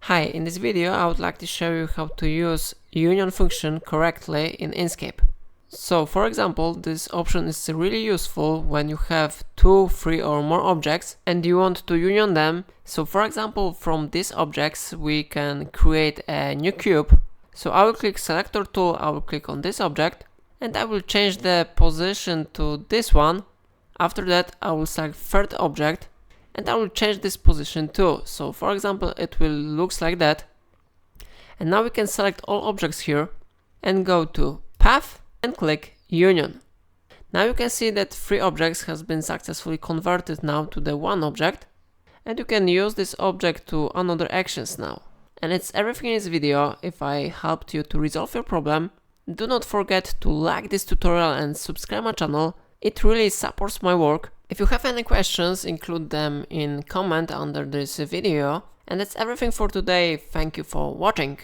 Hi, in this video I would like to show you how to use union function correctly in Inkscape. So for example, this option is really useful when you have 2, 3 or more objects and you want to union them. So for example, from these objects we can create a new cube. So I will click selector tool, I will click on this object and I will change the position to this one. After that I will select third object and I will change this position too. So for example, it will looks like that. And now we can select all objects here and go to Path and click Union. Now you can see that 3 objects has been successfully converted now to the one object, and you can use this object to another actions now. And it's everything in this video. If I helped you to resolve your problem, do not forget to like this tutorial and subscribe my channel. It really supports my work. If you have any questions, include them in comment under this video. And that's everything for today. Thank you for watching.